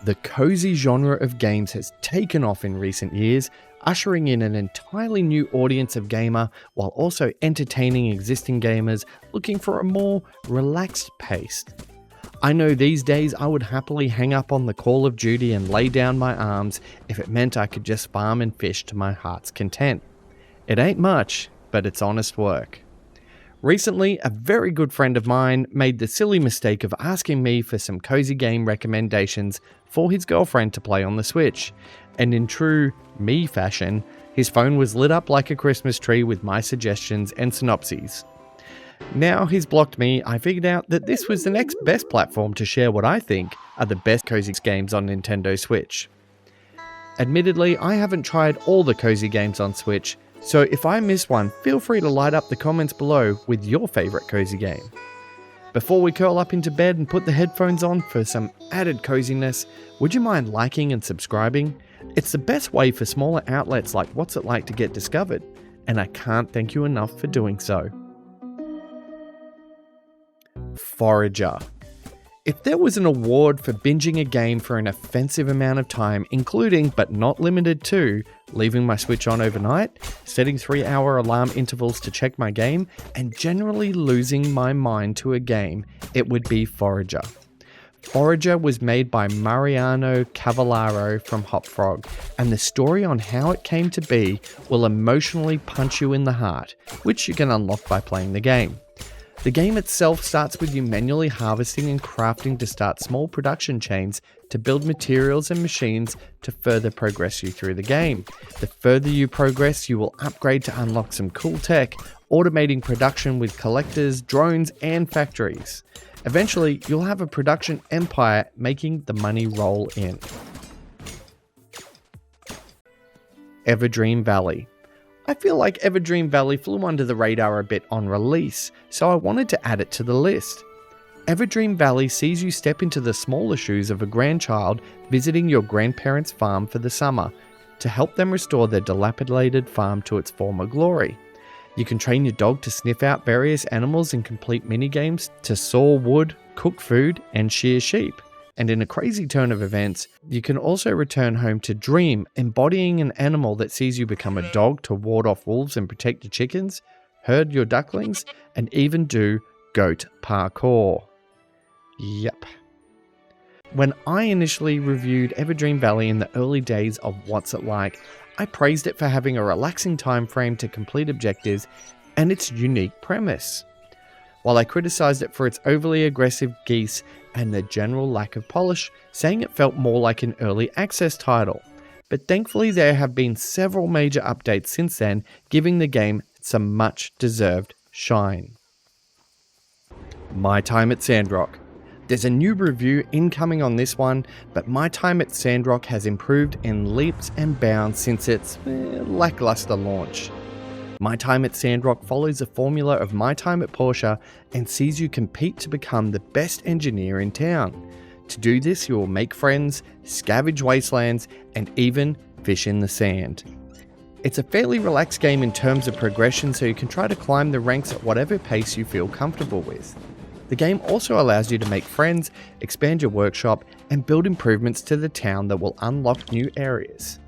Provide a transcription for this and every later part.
The cozy genre of games has taken off in recent years, ushering in an entirely new audience of gamer while also entertaining existing gamers looking for a more relaxed pace. I know these days I would happily hang up on the Call of Duty and lay down my arms if it meant I could just farm and fish to my heart's content. It ain't much, but it's honest work. Recently, a very good friend of mine made the silly mistake of asking me for some cozy game recommendations for his girlfriend to play on the Switch, and in true me fashion, his phone was lit up like a Christmas tree with my suggestions and synopses. Now he's blocked me, I figured out that this was the next best platform to share what I think are the best cozy games on Nintendo Switch. Admittedly, I haven't tried all the cozy games on Switch, so if I miss one, feel free to light up the comments below with your favourite cozy game. Before we curl up into bed and put the headphones on for some added coziness, would you mind liking and subscribing? It's the best way for smaller outlets like What's It Like to get discovered, and I can't thank you enough for doing so. Forager. If there was an award for binging a game for an offensive amount of time, including but not limited to leaving my Switch on overnight, setting 3-hour alarm intervals to check my game, and generally losing my mind to a game, it would be Forager. Forager was made by Mariano Cavallaro from Hop Frog, and the story on how it came to be will emotionally punch you in the heart, which you can unlock by playing the game. The game itself starts with you manually harvesting and crafting to start small production chains to build materials and machines to further progress you through the game. The further you progress, you will upgrade to unlock some cool tech, automating production with collectors, drones, and factories. Eventually, you'll have a production empire making the money roll in. Everdream Valley. I feel like Everdream Valley flew under the radar a bit on release, so I wanted to add it to the list. Everdream Valley sees you step into the smaller shoes of a grandchild visiting your grandparents' farm for the summer to help them restore their dilapidated farm to its former glory. You can train your dog to sniff out various animals and complete minigames to saw wood, cook food, and shear sheep. And in a crazy turn of events, you can also return home to Dream, embodying an animal that sees you become a dog to ward off wolves and protect your chickens, herd your ducklings, and even do goat parkour. Yep. When I initially reviewed Everdream Valley in the early days of What's It Like, I praised it for having a relaxing time frame to complete objectives and its unique premise. While I criticised it for its overly aggressive geese and the general lack of polish, saying it felt more like an early access title. But thankfully there have been several major updates since then, giving the game some much deserved shine. My time at Sandrock. There's a new review incoming on this one, but my time at Sandrock has improved in leaps and bounds since its lackluster launch. My time at Sandrock follows the formula of My Time at Porsche and sees you compete to become the best engineer in town. To do this, you will make friends, scavenge wastelands, and even fish in the sand. It's a fairly relaxed game in terms of progression, so you can try to climb the ranks at whatever pace you feel comfortable with. The game also allows you to make friends, expand your workshop, and build improvements to the town that will unlock new areas.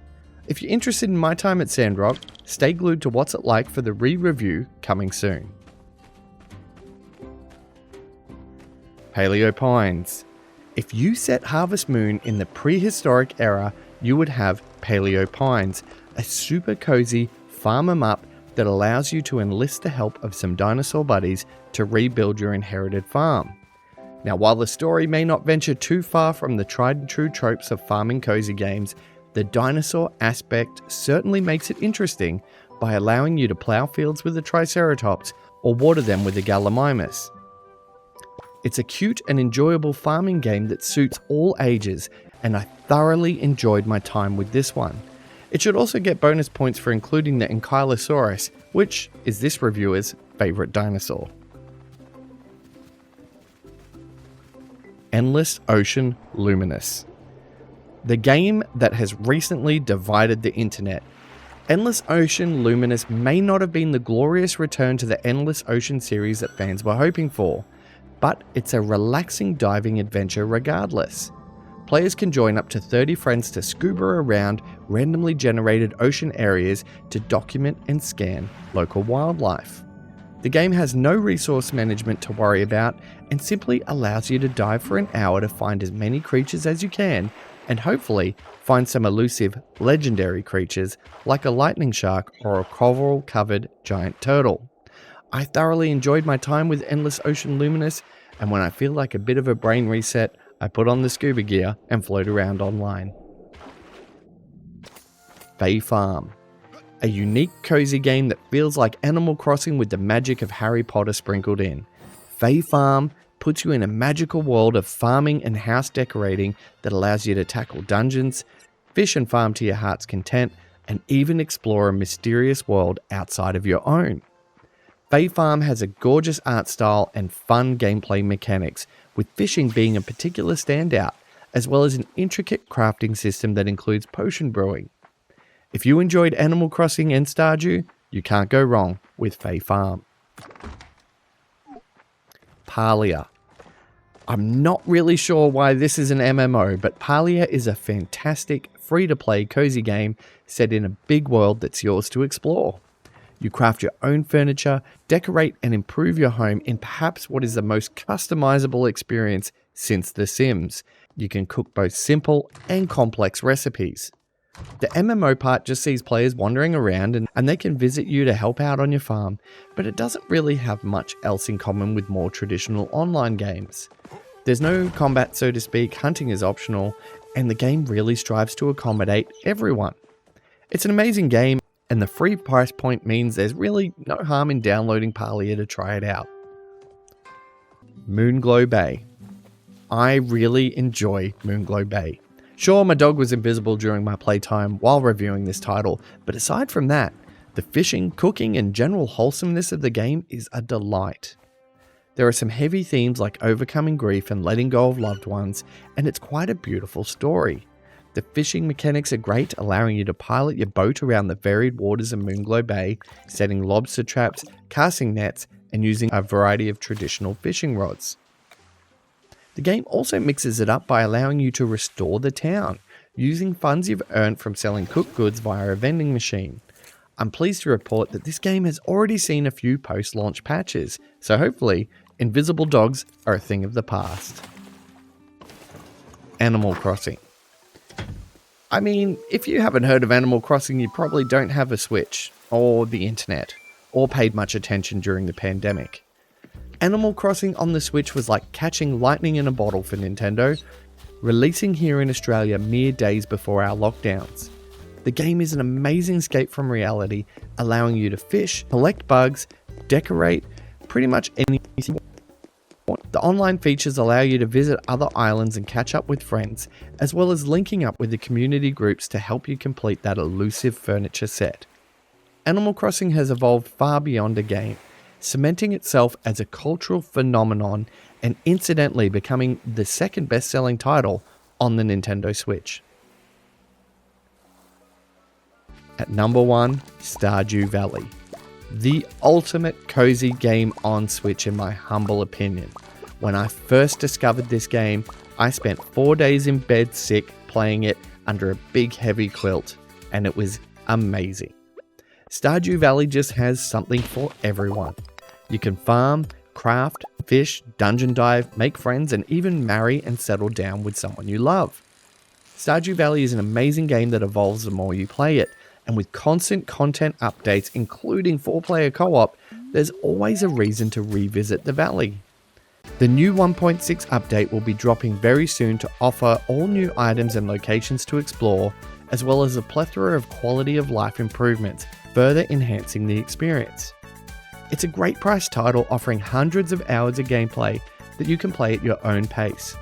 If you're interested in My Time at Sandrock, stay glued to What's It Like for the re-review coming soon. Paleo Pines. If you set Harvest Moon in the prehistoric era, you would have Paleo Pines, a super cozy farm 'em up that allows you to enlist the help of some dinosaur buddies to rebuild your inherited farm. Now, while the story may not venture too far from the tried and true tropes of farming cozy games, the dinosaur aspect certainly makes it interesting by allowing you to plow fields with a Triceratops or water them with a Gallimimus. It's a cute and enjoyable farming game that suits all ages, and I thoroughly enjoyed my time with this one. It should also get bonus points for including the Ankylosaurus, which is this reviewer's favourite dinosaur. Endless Ocean Luminous. The game that has recently divided the internet. Endless Ocean Luminous may not have been the glorious return to the Endless Ocean series that fans were hoping for, but it's a relaxing diving adventure regardless. Players can join up to 30 friends to scuba around randomly generated ocean areas to document and scan local wildlife. The game has no resource management to worry about and simply allows you to dive for an hour to find as many creatures as you can and hopefully find some elusive legendary creatures like a lightning shark or a coral-covered giant turtle. I thoroughly enjoyed my time with Endless Ocean Luminous, and when I feel like a bit of a brain reset, I put on the scuba gear and float around online. Fay Farm. A unique, cozy game that feels like Animal Crossing with the magic of Harry Potter sprinkled in. Fay Farm puts you in a magical world of farming and house decorating that allows you to tackle dungeons, fish and farm to your heart's content, and even explore a mysterious world outside of your own. Fay Farm has a gorgeous art style and fun gameplay mechanics, with fishing being a particular standout, as well as an intricate crafting system that includes potion brewing. If you enjoyed Animal Crossing and Stardew, you can't go wrong with Fay Farm. Paria. I'm not really sure why this is an MMO, but Paria is a fantastic, free-to-play cozy game set in a big world that's yours to explore. You craft your own furniture, decorate and improve your home in perhaps what is the most customizable experience since The Sims. You can cook both simple and complex recipes. The MMO part just sees players wandering around and they can visit you to help out on your farm, but it doesn't really have much else in common with more traditional online games. There's no combat, so to speak, hunting is optional, and the game really strives to accommodate everyone. It's an amazing game, and the free price point means there's really no harm in downloading Paria to try it out. Moonglow Bay. I really enjoy Moonglow Bay. Sure, my dog was invisible during my playtime while reviewing this title, but aside from that, the fishing, cooking, and general wholesomeness of the game is a delight. There are some heavy themes like overcoming grief and letting go of loved ones, and it's quite a beautiful story. The fishing mechanics are great, allowing you to pilot your boat around the varied waters of Moonglow Bay, setting lobster traps, casting nets, and using a variety of traditional fishing rods. The game also mixes it up by allowing you to restore the town, using funds you've earned from selling cooked goods via a vending machine. I'm pleased to report that this game has already seen a few post-launch patches, so hopefully, invisible dogs are a thing of the past. Animal Crossing. I mean, if you haven't heard of Animal Crossing, you probably don't have a Switch, or the internet, or paid much attention during the pandemic. Animal Crossing on the Switch was like catching lightning in a bottle for Nintendo, releasing here in Australia mere days before our lockdowns. The game is an amazing escape from reality, allowing you to fish, collect bugs, decorate, pretty much anything you want. The online features allow you to visit other islands and catch up with friends, as well as linking up with the community groups to help you complete that elusive furniture set. Animal Crossing has evolved far beyond a game, cementing itself as a cultural phenomenon and incidentally becoming the second best-selling title on the Nintendo Switch. At number 1, Stardew Valley. The ultimate cozy game on Switch in my humble opinion. When I first discovered this game, I spent 4 days in bed sick playing it under a big heavy quilt, and it was amazing. Stardew Valley just has something for everyone. You can farm, craft, fish, dungeon dive, make friends, and even marry and settle down with someone you love. Stardew Valley is an amazing game that evolves the more you play it, and with constant content updates including 4-player co-op, there's always a reason to revisit the valley. The new 1.6 update will be dropping very soon to offer all new items and locations to explore, as well as a plethora of quality of life improvements, further enhancing the experience. It's a great price title offering hundreds of hours of gameplay that you can play at your own pace.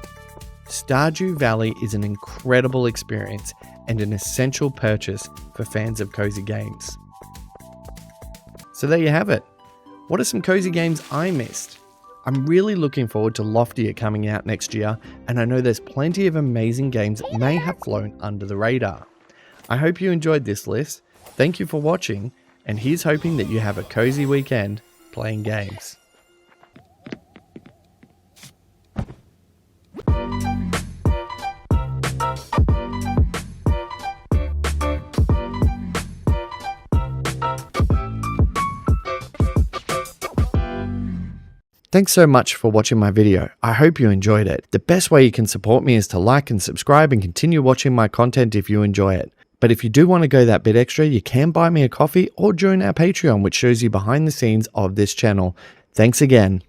Stardew Valley is an incredible experience and an essential purchase for fans of cozy games. So there you have it. What are some cozy games I missed? I'm really looking forward to Loftia coming out next year, and I know there's plenty of amazing games that may have flown under the radar. I hope you enjoyed this list. Thank you for watching, and here's hoping that you have a cozy weekend playing games. Thanks so much for watching my video. I hope you enjoyed it. The best way you can support me is to like and subscribe and continue watching my content if you enjoy it. But if you do want to go that bit extra, you can buy me a coffee or join our Patreon, which shows you behind the scenes of this channel. Thanks again.